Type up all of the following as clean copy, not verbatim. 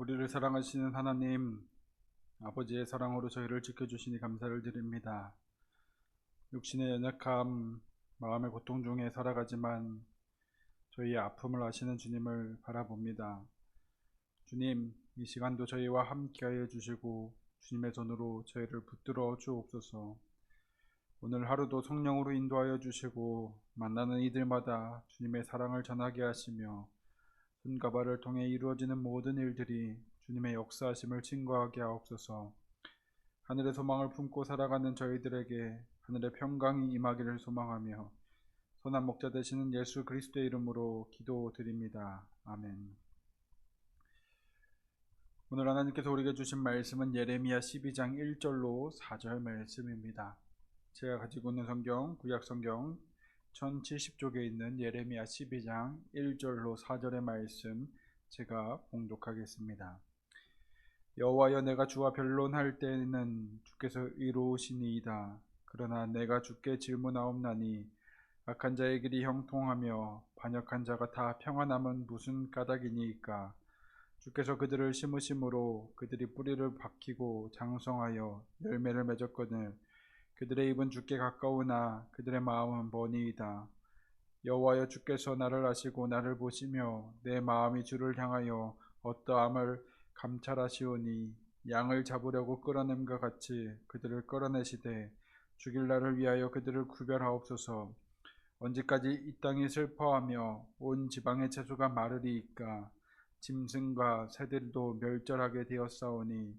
우리를 사랑하시는 하나님, 아버지의 사랑으로 저희를 지켜주시니 감사를 드립니다. 육신의 연약함, 마음의 고통 중에 살아가지만 저희의 아픔을 아시는 주님을 바라봅니다. 주님, 이 시간도 저희와 함께하여 주시고 주님의 손으로 저희를 붙들어 주옵소서. 오늘 하루도 성령으로 인도하여 주시고 만나는 이들마다 주님의 사랑을 전하게 하시며 손과 발을 통해 이루어지는 모든 일들이 주님의 역사하심을 증거하게 하옵소서. 하늘의 소망을 품고 살아가는 저희들에게 하늘의 평강이 임하기를 소망하며 선한 목자 되시는 예수 그리스도의 이름으로 기도드립니다. 아멘. 오늘 하나님께서 우리에게 주신 말씀은 예레미야 12장 1절로 4절 말씀입니다. 제가 가지고 있는 성경, 구약성경 1070쪽에 있는 예레미야 12장 1절로 4절의 말씀 제가 봉독하겠습니다. 여호와여, 내가 주와 변론할 때에는 주께서 의로우시니이다. 그러나 내가 주께 질문하옵나니 악한 자의 길이 형통하며 반역한 자가 다 평안함은 무슨 까닭이니이까. 주께서 그들을 심으심으로 그들이 뿌리를 박히고 장성하여 열매를 맺었거늘 그들의 입은 주께 가까우나 그들의 마음은 머니이다. 여호와여, 주께서 나를 아시고 나를 보시며 내 마음이 주를 향하여 어떠함을 감찰하시오니 양을 잡으려고 끌어냄과 같이 그들을 끌어내시되 죽일 날을 위하여 그들을 구별하옵소서. 언제까지 이 땅이 슬퍼하며 온 지방의 채소가 마르리이까. 짐승과 새들도 멸절하게 되었사오니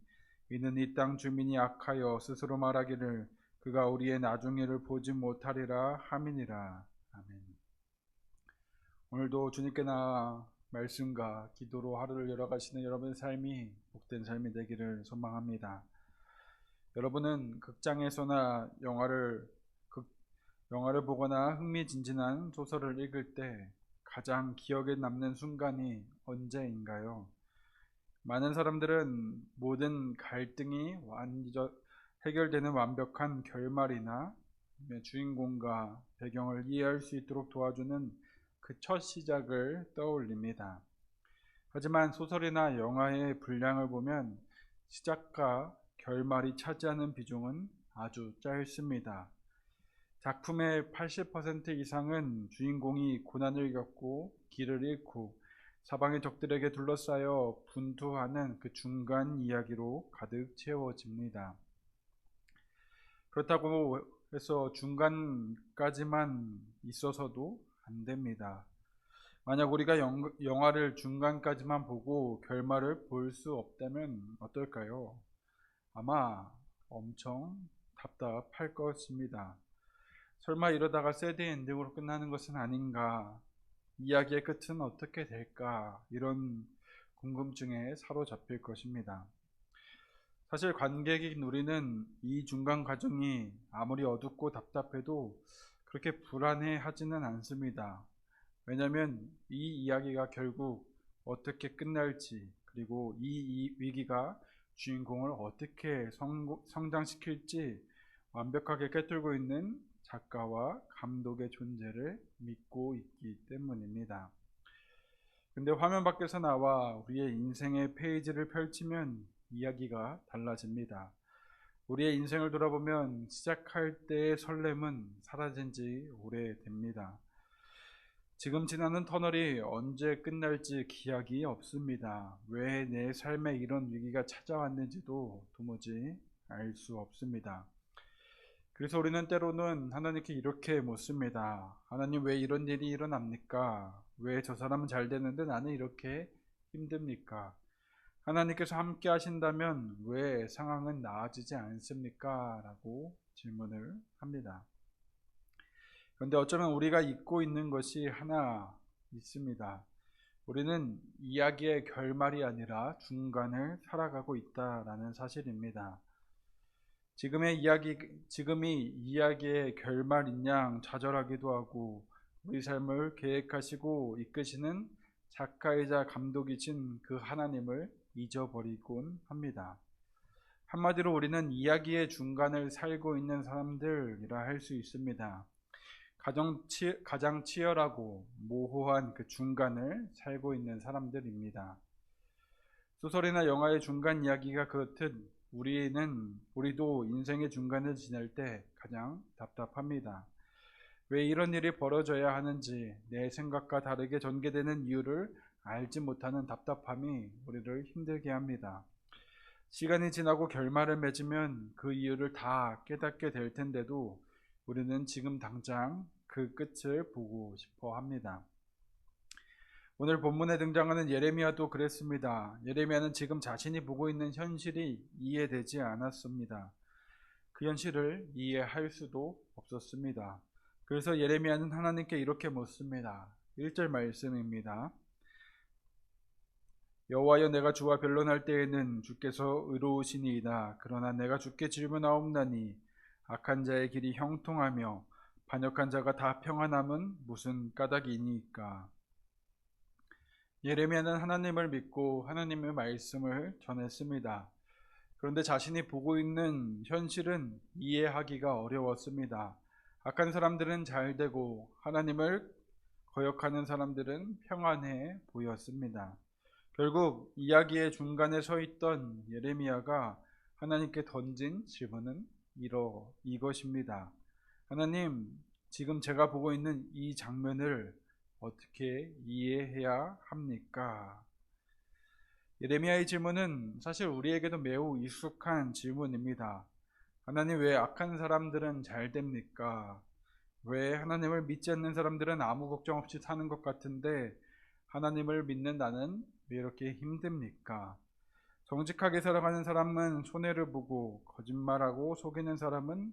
이는 이 땅 주민이 악하여 스스로 말하기를 그가 우리의 나중일을 보지 못하리라 함이니라. 아멘. 오늘도 주님께 나아 말씀과 기도로 하루를 열어가시는 여러분의 삶이 복된 삶이 되기를 소망합니다. 여러분은 극장에서나 영화를 보거나 흥미진진한 소설을 읽을 때 가장 기억에 남는 순간이 언제인가요? 많은 사람들은 모든 갈등이 해결되는 완벽한 결말이나 주인공과 배경을 이해할 수 있도록 도와주는 그 첫 시작을 떠올립니다. 하지만 소설이나 영화의 분량을 보면 시작과 결말이 차지하는 비중은 아주 짧습니다. 작품의 80% 이상은 주인공이 고난을 겪고 길을 잃고 사방의 적들에게 둘러싸여 분투하는 그 중간 이야기로 가득 채워집니다. 그렇다고 해서 중간까지만 있어서도 안 됩니다. 만약 우리가 영화를 중간까지만 보고 결말을 볼 수 없다면 어떨까요? 아마 엄청 답답할 것입니다. 설마 이러다가 새드 엔딩으로 끝나는 것은 아닌가? 이야기의 끝은 어떻게 될까? 이런 궁금증에 사로잡힐 것입니다. 사실 관객인 우리는 이 중간 과정이 아무리 어둡고 답답해도 그렇게 불안해하지는 않습니다. 왜냐하면 이 이야기가 결국 어떻게 끝날지, 그리고 이 위기가 주인공을 어떻게 성장시킬지 완벽하게 꿰뚫고 있는 작가와 감독의 존재를 믿고 있기 때문입니다. 근데 화면 밖에서 나와 우리의 인생의 페이지를 펼치면 이야기가 달라집니다. 우리의 인생을 돌아보면 시작할 때의 설렘은 사라진 지 오래됩니다. 지금 지나는 터널이 언제 끝날지 기약이 없습니다. 왜 내 삶에 이런 위기가 찾아왔는지도 도무지 알 수 없습니다. 그래서 우리는 때로는 하나님께 이렇게 묻습니다. 하나님, 왜 이런 일이 일어납니까? 왜 저 사람은 잘 되는데 나는 이렇게 힘듭니까? 하나님께서 함께 하신다면 왜 상황은 나아지지 않습니까? 라고 질문을 합니다. 그런데 어쩌면 우리가 잊고 있는 것이 하나 있습니다. 우리는 이야기의 결말이 아니라 중간을 살아가고 있다라는 사실입니다. 지금이 이야기의 결말인 양 좌절하기도 하고 우리 삶을 계획하시고 이끄시는 작가이자 감독이신 그 하나님을 잊어버리곤 합니다. 한마디로 우리는 이야기의 중간을 살고 있는 사람들이라 할 수 있습니다. 가장 치열하고 모호한 그 중간을 살고 있는 사람들입니다. 소설이나 영화의 중간 이야기가 그렇듯 우리도 인생의 중간을 지날 때 가장 답답합니다. 왜 이런 일이 벌어져야 하는지 내 생각과 다르게 전개되는 이유를 알지 못하는 답답함이 우리를 힘들게 합니다. 시간이 지나고 결말을 맺으면 그 이유를 다 깨닫게 될 텐데도 우리는 지금 당장 그 끝을 보고 싶어 합니다. 오늘 본문에 등장하는 예레미야도 그랬습니다. 예레미야는 지금 자신이 보고 있는 현실이 이해되지 않았습니다. 그 현실을 이해할 수도 없었습니다. 그래서 예레미야는 하나님께 이렇게 묻습니다. 1절 말씀입니다. 여호와여, 내가 주와 변론할 때에는 주께서 의로우시니이다. 그러나 내가 주께 질문하옵나니 악한 자의 길이 형통하며 반역한 자가 다 평안함은 무슨 까닭이니까. 예레미야는 하나님을 믿고 하나님의 말씀을 전했습니다. 그런데 자신이 보고 있는 현실은 이해하기가 어려웠습니다. 악한 사람들은 잘되고 하나님을 거역하는 사람들은 평안해 보였습니다. 결국 이야기의 중간에 서 있던 예레미야가 하나님께 던진 질문은 이것입니다. 하나님, 지금 제가 보고 있는 이 장면을 어떻게 이해해야 합니까? 예레미야의 질문은 사실 우리에게도 매우 익숙한 질문입니다. 하나님, 왜 악한 사람들은 잘 됩니까? 왜 하나님을 믿지 않는 사람들은 아무 걱정 없이 사는 것 같은데 하나님을 믿는 나는 왜 이렇게 힘듭니까? 정직하게 살아가는 사람은 손해를 보고 거짓말하고 속이는 사람은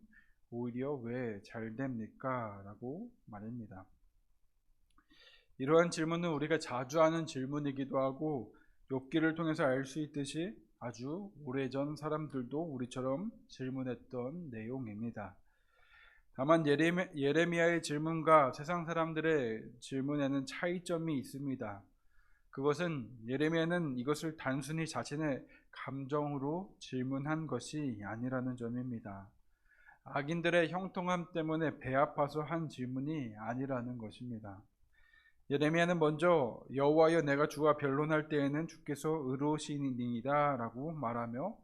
오히려 왜 잘 됩니까? 라고 말입니다. 이러한 질문은 우리가 자주 하는 질문이기도 하고 욥기를 통해서 알 수 있듯이 아주 오래전 사람들도 우리처럼 질문했던 내용입니다. 다만 예레미야의 질문과 세상 사람들의 질문에는 차이점이 있습니다. 그것은 예레미야는 이것을 단순히 자신의 감정으로 질문한 것이 아니라는 점입니다. 악인들의 형통함 때문에 배 아파서 한 질문이 아니라는 것입니다. 예레미야는 먼저 여호와여, 내가 주와 변론할 때에는 주께서 의로우시니이다 라고 말하며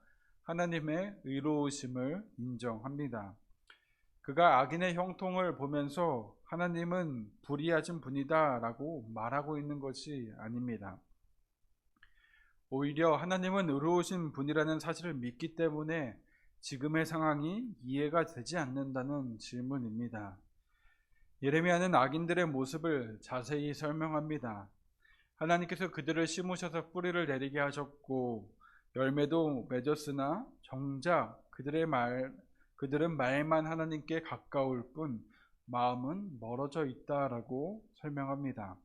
하나님의 의로우심을 인정합니다. 그가 악인의 형통을 보면서 하나님은 불의하신 분이다 라고 말하고 있는 것이 아닙니다. 오히려 하나님은 의로우신 분이라는 사실을 믿기 때문에 지금의 상황이 이해가 되지 않는다는 질문입니다. 예레미야는 악인들의 모습을 자세히 설명합니다. 하나님께서 그들을 심으셔서 뿌리를 내리게 하셨고 열매도 맺었으나 정작 그들은 말만 하나님께 가까울 뿐 마음은 멀어져 있다라고 설명합니다.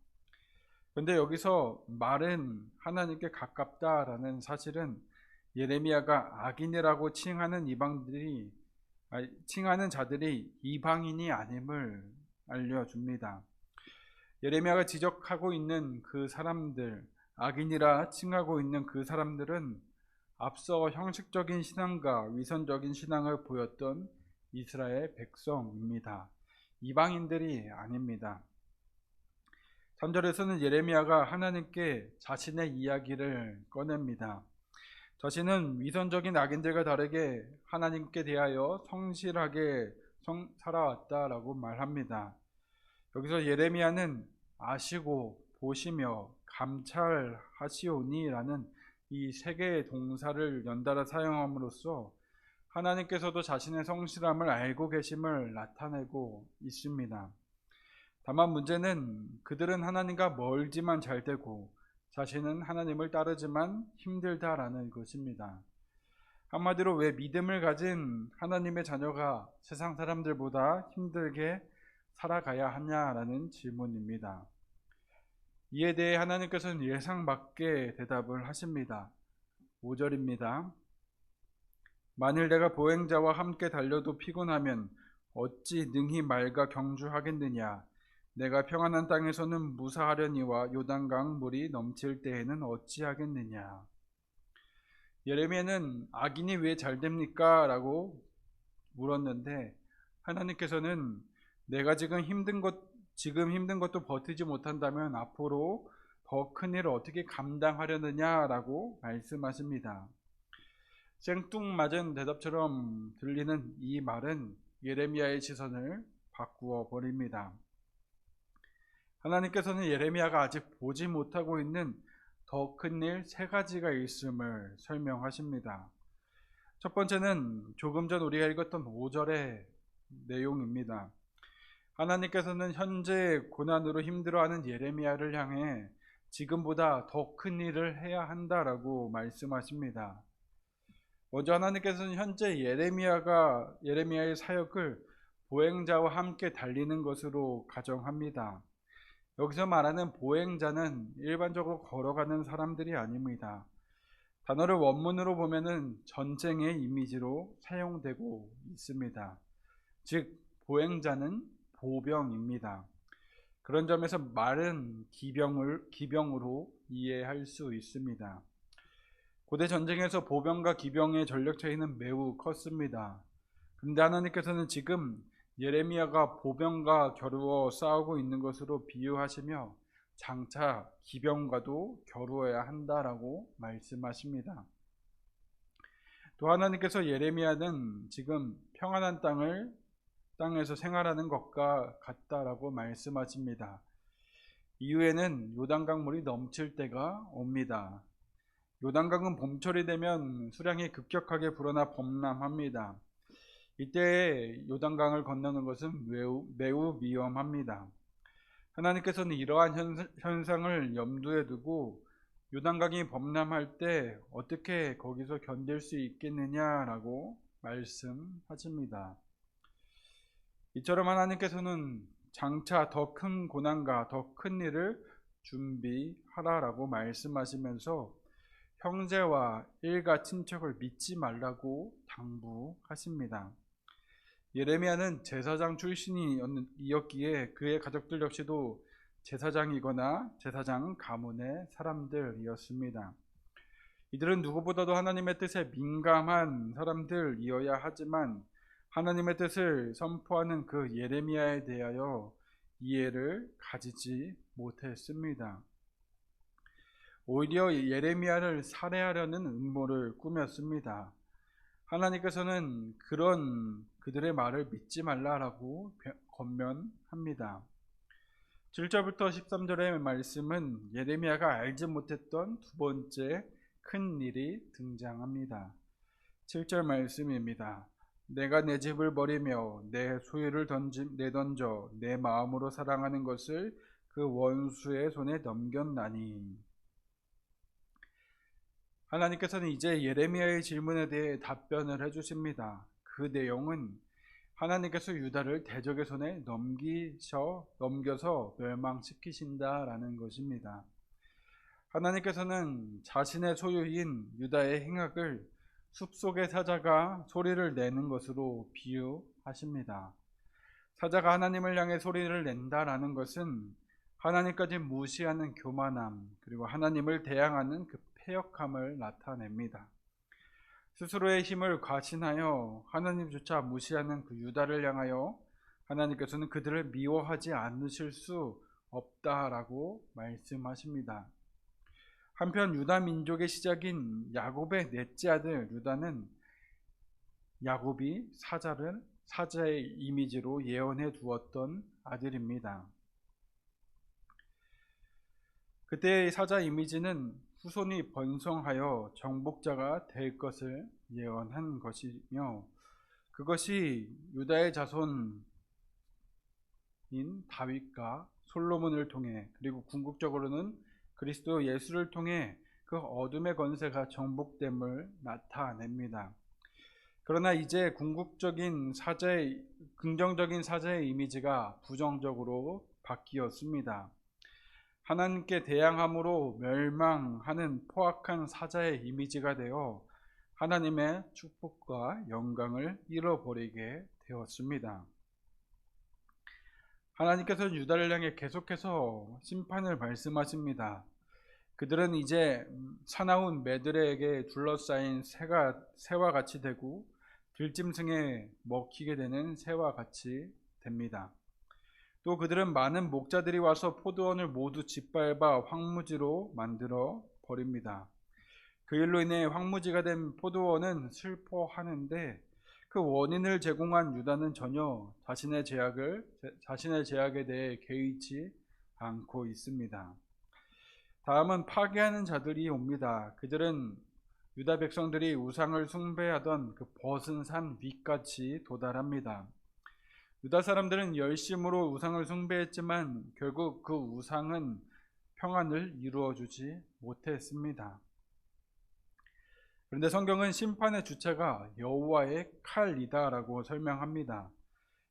그런데 여기서 말은 하나님께 가깝다라는 사실은 예레미야가 악인이라고 칭하는 자들이 이방인이 아님을 알려줍니다. 예레미야가 지적하고 있는 그 사람들, 악인이라 칭하고 있는 그 사람들은 앞서 형식적인 신앙과 위선적인 신앙을 보였던 이스라엘 백성입니다. 이방인들이 아닙니다. 3절에서는 예레미야가 하나님께 자신의 이야기를 꺼냅니다. 자신은 위선적인 악인들과 다르게 하나님께 대하여 성실하게 살아왔다라고 말합니다. 여기서 예레미야는 아시고 보시며 감찰하시오니라는 이 세 개의 동사를 연달아 사용함으로써 하나님께서도 자신의 성실함을 알고 계심을 나타내고 있습니다. 다만 문제는 그들은 하나님과 멀지만 잘되고 자신은 하나님을 따르지만 힘들다라는 것입니다. 한마디로 왜 믿음을 가진 하나님의 자녀가 세상 사람들보다 힘들게 살아가야 하냐라는 질문입니다. 이에 대해 하나님께서는 예상밖의 대답을 하십니다. 5절입니다. 만일 내가 보행자와 함께 달려도 피곤하면 어찌 능히 말과 경주하겠느냐. 내가 평안한 땅에서는 무사하려니와 요단강 물이 넘칠 때에는 어찌하겠느냐. 예레미야는 악인이 왜 잘됩니까? 라고 물었는데 하나님께서는 내가 지금 힘든 것도 버티지 못한다면 앞으로 더 큰 일을 어떻게 감당하려느냐라고 말씀하십니다. 생뚱맞은 대답처럼 들리는 이 말은 예레미야의 시선을 바꾸어 버립니다. 하나님께서는 예레미야가 아직 보지 못하고 있는 더 큰 일 세 가지가 있음을 설명하십니다. 첫 번째는 조금 전 우리가 읽었던 5절의 내용입니다. 하나님께서는 현재 고난으로 힘들어하는 예레미야를 향해 지금보다 더 큰 일을 해야 한다라고 말씀하십니다. 먼저 하나님께서는 현재 예레미야의 사역을 보행자와 함께 달리는 것으로 가정합니다. 여기서 말하는 보행자는 일반적으로 걸어가는 사람들이 아닙니다. 단어를 원문으로 보면은 전쟁의 이미지로 사용되고 있습니다. 즉 보행자는 보병입니다. 그런 점에서 말은 기병으로 이해할 수 있습니다. 고대 전쟁에서 보병과 기병의 전력 차이는 매우 컸습니다. 그런데 하나님께서는 지금 예레미야가 보병과 겨루어 싸우고 있는 것으로 비유하시며 장차 기병과도 겨루어야 한다라고 말씀하십니다. 또 하나님께서 예레미야는 지금 평안한 땅에서 생활하는 것과 같다라고 말씀하십니다. 이후에는 요단강 물이 넘칠 때가 옵니다. 요단강은 봄철이 되면 수량이 급격하게 불어나 범람합니다. 이때 요단강을 건너는 것은 매우 위험합니다. 하나님께서는 이러한 현상을 염두에 두고 요단강이 범람할 때 어떻게 거기서 견딜 수 있겠느냐라고 말씀하십니다. 이처럼 하나님께서는 장차 더 큰 고난과 더 큰 일을 준비하라라고 말씀하시면서 형제와 일가 친척을 믿지 말라고 당부하십니다. 예레미야는 제사장 출신이었기에 그의 가족들 역시도 제사장이거나 제사장 가문의 사람들이었습니다. 이들은 누구보다도 하나님의 뜻에 민감한 사람들이어야 하지만 하나님의 뜻을 선포하는 그 예레미야에 대하여 이해를 가지지 못했습니다. 오히려 예레미야를 살해하려는 음모를 꾸몄습니다. 하나님께서는 그런 그들의 말을 믿지 말라라고 권면합니다. 7절부터 13절의 말씀은 예레미야가 알지 못했던 두 번째 큰 일이 등장합니다. 7절 말씀입니다. 내가 내 집을 버리며 내 소유를 내던져 내 마음으로 사랑하는 것을 그 원수의 손에 넘겼나니. 하나님께서는 이제 예레미야의 질문에 대해 답변을 해주십니다. 그 내용은 하나님께서 유다를 대적의 손에 넘겨서 멸망시키신다라는 것입니다. 하나님께서는 자신의 소유인 유다의 행악을 숲속의 사자가 소리를 내는 것으로 비유하십니다. 사자가 하나님을 향해 소리를 낸다라는 것은 하나님까지 무시하는 교만함, 그리고 하나님을 대항하는 그 패역함을 나타냅니다. 스스로의 힘을 과신하여 하나님조차 무시하는 그 유다를 향하여 하나님께서는 그들을 미워하지 않으실 수 없다라고 말씀하십니다. 한편 유다 민족의 시작인 야곱의 넷째 아들 유다는 야곱이 사자의 이미지로 예언해 두었던 아들입니다. 그때의 사자 이미지는 후손이 번성하여 정복자가 될 것을 예언한 것이며, 그것이 유다의 자손인 다윗과 솔로몬을 통해, 그리고 궁극적으로는 그리스도 예수를 통해 그 어둠의 권세가 정복됨을 나타냅니다. 그러나 이제 긍정적인 사자의 이미지가 부정적으로 바뀌었습니다. 하나님께 대항함으로 멸망하는 포악한 사자의 이미지가 되어 하나님의 축복과 영광을 잃어버리게 되었습니다. 하나님께서 유다를 향해 계속해서 심판을 말씀하십니다. 그들은 이제 사나운 매들에게 둘러싸인 새와 같이 되고 들짐승에 먹히게 되는 새와 같이 됩니다. 또 그들은 많은 목자들이 와서 포도원을 모두 짓밟아 황무지로 만들어 버립니다. 그 일로 인해 황무지가 된 포도원은 슬퍼하는데 그 원인을 제공한 유다는 전혀 자신의 제약에 대해 개의치 않고 있습니다. 다음은 파괴하는 자들이 옵니다. 그들은 유다 백성들이 우상을 숭배하던 그 벗은 산 위까지 도달합니다. 유다 사람들은 열심으로 우상을 숭배했지만 결국 그 우상은 평안을 이루어 주지 못했습니다. 그런데 성경은 심판의 주체가 여호와의 칼이다라고 설명합니다.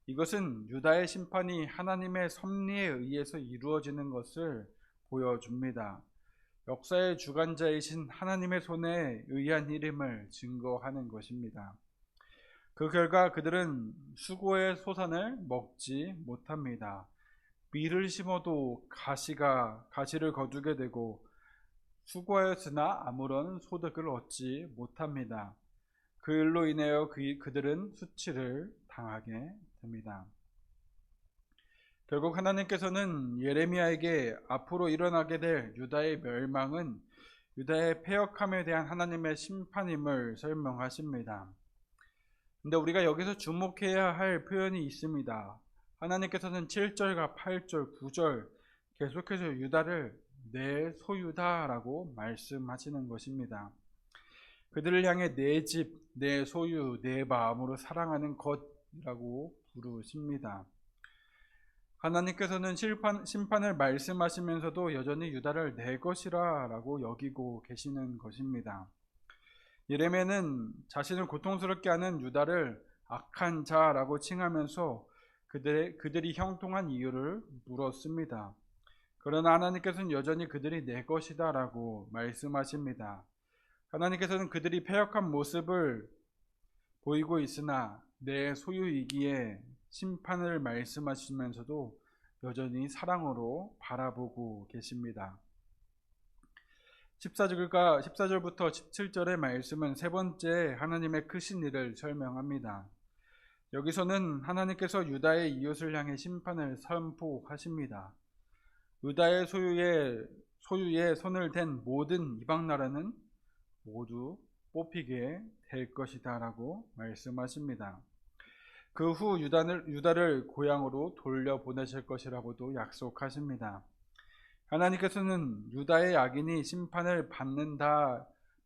이것은 유다의 심판이 하나님의 섭리에 의해서 이루어지는 것을 보여줍니다. 역사의 주관자이신 하나님의 손에 의한 일임을 증거하는 것입니다. 그 결과 그들은 수고의 소산을 먹지 못합니다. 밀을 심어도 가시를 거두게 되고 수고하였으나 아무런 소득을 얻지 못합니다. 그 일로 인하여 그들은 수치를 당하게 됩니다. 결국 하나님께서는 예레미야에게 앞으로 일어나게 될 유다의 멸망은 유다의 패역함에 대한 하나님의 심판임을 설명하십니다. 근데 우리가 여기서 주목해야 할 표현이 있습니다. 하나님께서는 7절과 8절, 9절 계속해서 유다를 내 소유다라고 말씀하시는 것입니다. 그들을 향해 내 집, 내 소유, 내 마음으로 사랑하는 것이라고 부르십니다. 하나님께서는 심판을 말씀하시면서도 여전히 유다를 내 것이라 라고 여기고 계시는 것입니다. 예레미야는 자신을 고통스럽게 하는 유다를 악한 자라고 칭하면서 그들이 형통한 이유를 물었습니다. 그러나 하나님께서는 여전히 그들이 내 것이다 라고 말씀하십니다. 하나님께서는 그들이 패역한 모습을 보이고 있으나 내 소유이기에 심판을 말씀하시면서도 여전히 사랑으로 바라보고 계십니다. 14절부터 17절의 말씀은 세 번째 하나님의 크신 일을 설명합니다. 여기서는 하나님께서 유다의 이웃을 향해 심판을 선포하십니다. 유다의 소유에 손을 댄 모든 이방 나라는 모두 뽑히게 될 것이다 라고 말씀하십니다. 그 후 유다를 고향으로 돌려보내실 것이라고도 약속하십니다. 하나님께서는 유다의 악인이 심판을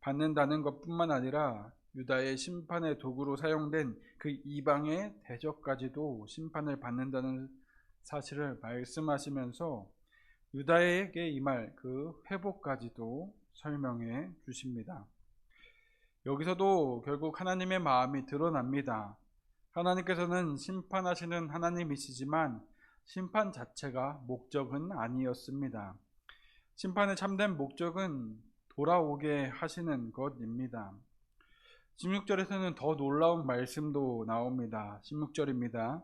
받는다는 것뿐만 아니라 유다의 심판의 도구로 사용된 그 이방의 대적까지도 심판을 받는다는 사실을 말씀하시면서 유다에게 임할 그 회복까지도 설명해 주십니다. 여기서도 결국 하나님의 마음이 드러납니다. 하나님께서는 심판하시는 하나님이시지만 심판 자체가 목적은 아니었습니다. 심판의 참된 목적은 돌아오게 하시는 것입니다. 16절에서는 더 놀라운 말씀도 나옵니다. 16절입니다.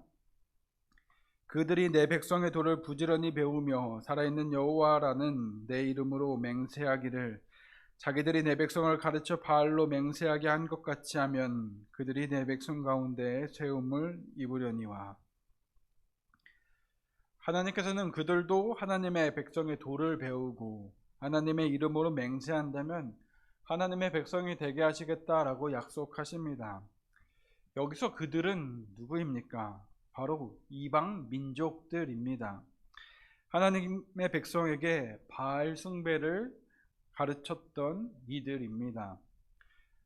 그들이 내 백성의 도를 부지런히 배우며 살아있는 여호와라는 내 이름으로 맹세하기를 자기들이 내 백성을 가르쳐 바알로 맹세하게 한 것 같이 하면 그들이 내 백성 가운데 세움을 입으려니와. 하나님께서는 그들도 하나님의 백성의 도를 배우고 하나님의 이름으로 맹세한다면 하나님의 백성이 되게 하시겠다라고 약속하십니다. 여기서 그들은 누구입니까? 바로 이방 민족들입니다. 하나님의 백성에게 바알 숭배를 가르쳤던 이들입니다.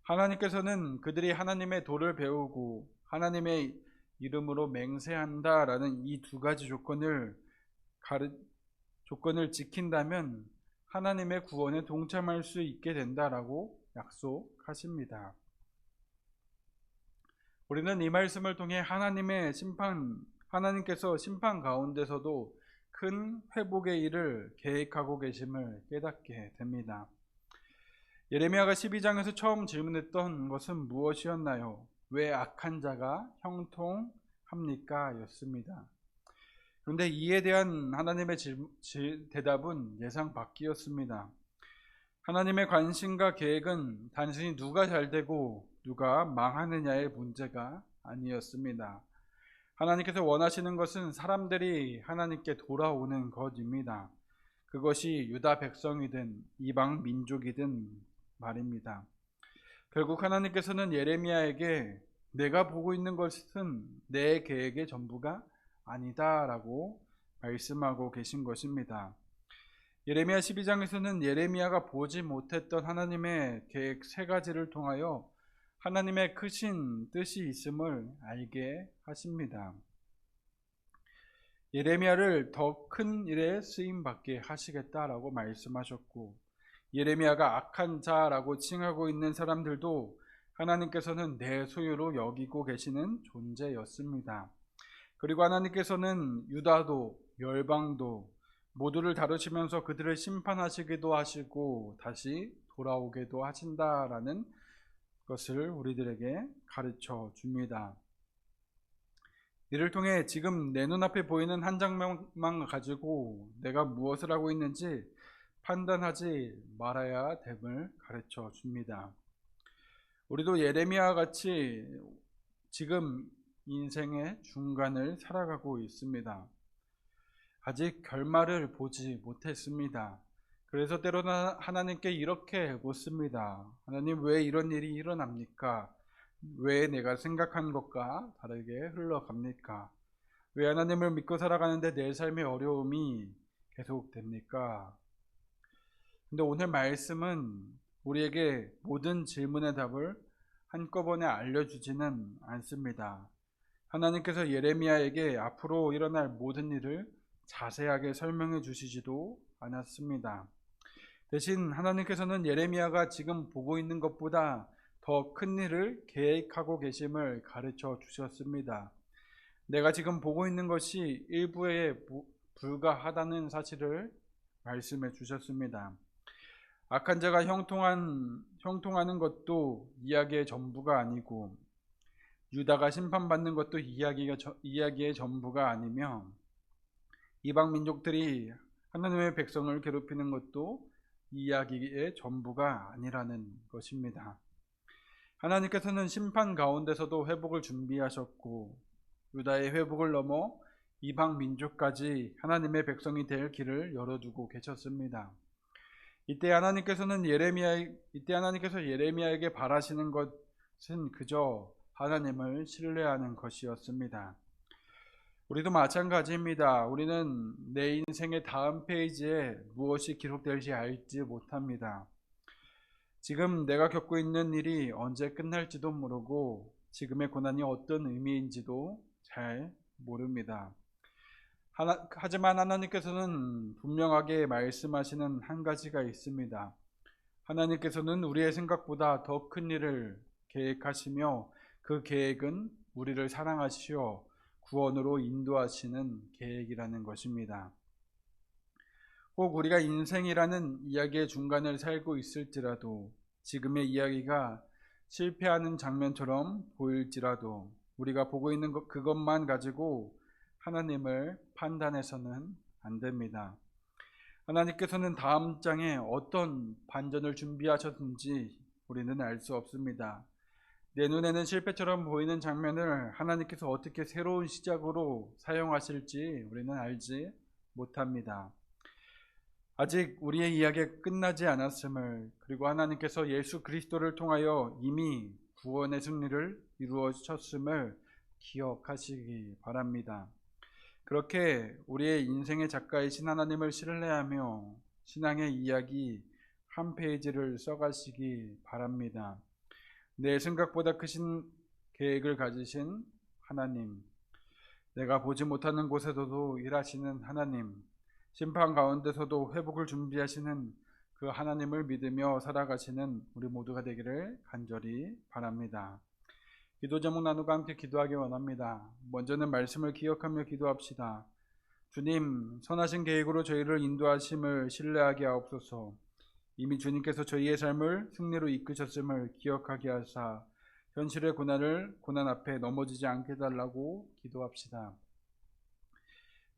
하나님께서는 그들이 하나님의 도를 배우고 하나님의 이름으로 맹세한다라는 이 두 가지 조건을 지킨다면 하나님의 구원에 동참할 수 있게 된다라고 약속하십니다. 우리는 이 말씀을 통해 하나님께서 심판 가운데서도 큰 회복의 일을 계획하고 계심을 깨닫게 됩니다. 예레미야가 12장에서 처음 질문했던 것은 무엇이었나요? 왜 악한 자가 형통합니까? 였습니다. 그런데 이에 대한 하나님의 대답은 예상 밖이었습니다. 하나님의 관심과 계획은 단순히 누가 잘되고 누가 망하느냐의 문제가 아니었습니다. 하나님께서 원하시는 것은 사람들이 하나님께 돌아오는 것입니다. 그것이 유다 백성이든 이방 민족이든 말입니다. 결국 하나님께서는 예레미야에게 내가 보고 있는 것은 내 계획의 전부가 아니다라고 말씀하고 계신 것입니다. 예레미야 12장에서는 예레미야가 보지 못했던 하나님의 계획 세 가지를 통하여 하나님의 크신 뜻이 있음을 알게 하십니다. 예레미야를 더 큰 일에 쓰임받게 하시겠다라고 말씀하셨고, 예레미야가 악한 자라고 칭하고 있는 사람들도 하나님께서는 내 소유로 여기고 계시는 존재였습니다. 그리고 하나님께서는 유다도 열방도 모두를 다루시면서 그들을 심판하시기도 하시고 다시 돌아오게도 하신다라는 것을 우리들에게 가르쳐 줍니다. 이를 통해 지금 내 눈앞에 보이는 한 장면만 가지고 내가 무엇을 하고 있는지 판단하지 말아야 됨을 가르쳐 줍니다. 우리도 예레미야와 같이 지금 인생의 중간을 살아가고 있습니다. 아직 결말을 보지 못했습니다. 그래서 때로는 하나님께 이렇게 묻습니다. 하나님, 왜 이런 일이 일어납니까? 왜 내가 생각한 것과 다르게 흘러갑니까? 왜 하나님을 믿고 살아가는데 내 삶의 어려움이 계속됩니까? 근데 오늘 말씀은 우리에게 모든 질문의 답을 한꺼번에 알려주지는 않습니다. 하나님께서 예레미야에게 앞으로 일어날 모든 일을 자세하게 설명해 주시지도 않았습니다. 대신 하나님께서는 예레미야가 지금 보고 있는 것보다 더 큰 일을 계획하고 계심을 가르쳐 주셨습니다. 내가 지금 보고 있는 것이 일부에 불과하다는 사실을 말씀해 주셨습니다. 악한 자가 형통하는 것도 이야기의 전부가 아니고, 유다가 심판받는 것도 이야기의 전부가 아니며, 이방 민족들이 하나님의 백성을 괴롭히는 것도 이야기의 전부가 아니라는 것입니다. 하나님께서는 심판 가운데서도 회복을 준비하셨고, 유다의 회복을 넘어 이방 민족까지 하나님의 백성이 될 길을 열어두고 계셨습니다. 이때 하나님께서 예레미야에게 바라시는 것은 그저 하나님을 신뢰하는 것이었습니다. 우리도 마찬가지입니다. 우리는 내 인생의 다음 페이지에 무엇이 기록될지 알지 못합니다. 지금 내가 겪고 있는 일이 언제 끝날지도 모르고 지금의 고난이 어떤 의미인지도 잘 모릅니다. 하지만 하나님께서는 분명하게 말씀하시는 한 가지가 있습니다. 하나님께서는 우리의 생각보다 더 큰 일을 계획하시며 그 계획은 우리를 사랑하시어 구원으로 인도하시는 계획이라는 것입니다. 혹 우리가 인생이라는 이야기의 중간을 살고 있을지라도, 지금의 이야기가 실패하는 장면처럼 보일지라도 우리가 보고 있는 그것만 가지고 하나님을 판단해서는 안 됩니다. 하나님께서는 다음 장에 어떤 반전을 준비하셨는지 우리는 알 수 없습니다. 내 눈에는 실패처럼 보이는 장면을 하나님께서 어떻게 새로운 시작으로 사용하실지 우리는 알지 못합니다. 아직 우리의 이야기가 끝나지 않았음을, 그리고 하나님께서 예수 그리스도를 통하여 이미 구원의 승리를 이루어주셨음을 기억하시기 바랍니다. 그렇게 우리의 인생의 작가이신 하나님을 신뢰하며 신앙의 이야기 한 페이지를 써가시기 바랍니다. 내 생각보다 크신 계획을 가지신 하나님, 내가 보지 못하는 곳에서도 일하시는 하나님, 심판 가운데서도 회복을 준비하시는 그 하나님을 믿으며 살아가시는 우리 모두가 되기를 간절히 바랍니다. 기도 제목 나누고 함께 기도하기 원합니다. 먼저는 말씀을 기억하며 기도합시다. 주님, 선하신 계획으로 저희를 인도하심을 신뢰하게 하옵소서. 이미 주님께서 저희의 삶을 승리로 이끄셨음을 기억하게 하사 현실의 고난 앞에 넘어지지 않게 해달라고 기도합시다.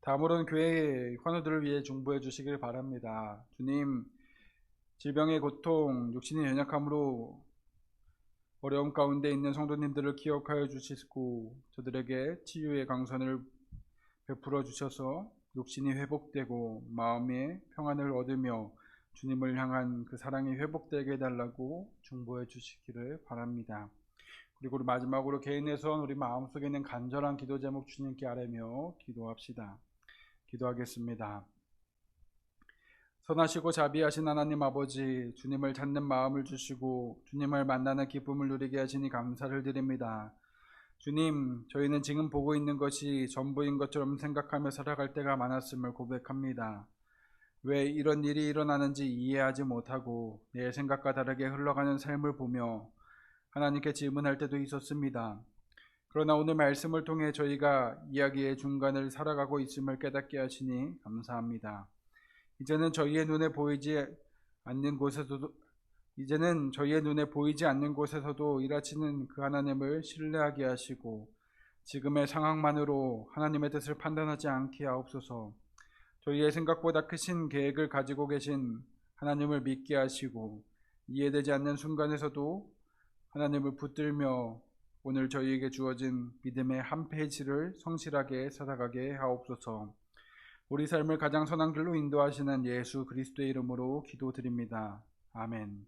다음으로는 교회의 환우들을 위해 중보해 주시길 바랍니다. 주님, 질병의 고통, 육신의 연약함으로 어려움 가운데 있는 성도님들을 기억하여 주시고 저들에게 치유의 강선을 베풀어 주셔서 육신이 회복되고 마음의 평안을 얻으며 주님을 향한 그 사랑이 회복되게 해달라고 중보해 주시기를 바랍니다. 그리고 우리 마지막으로 개인에서 우리 마음속에 있는 간절한 기도 제목 주님께 아뢰며 기도합시다. 기도하겠습니다. 선하시고 자비하신 하나님 아버지, 주님을 찾는 마음을 주시고 주님을 만나는 기쁨을 누리게 하시니 감사를 드립니다. 주님, 저희는 지금 보고 있는 것이 전부인 것처럼 생각하며 살아갈 때가 많았음을 고백합니다. 왜 이런 일이 일어나는지 이해하지 못하고 내 생각과 다르게 흘러가는 삶을 보며 하나님께 질문할 때도 있었습니다. 그러나 오늘 말씀을 통해 저희가 이야기의 중간을 살아가고 있음을 깨닫게 하시니 감사합니다. 이제는 저희의 눈에 보이지 않는 곳에서도 일하시는 그 하나님을 신뢰하게 하시고 지금의 상황만으로 하나님의 뜻을 판단하지 않게 하옵소서. 저희의 생각보다 크신 계획을 가지고 계신 하나님을 믿게 하시고 이해되지 않는 순간에서도 하나님을 붙들며 오늘 저희에게 주어진 믿음의 한 페이지를 성실하게 살아가게 하옵소서. 우리 삶을 가장 선한 길로 인도하시는 예수 그리스도의 이름으로 기도드립니다. 아멘.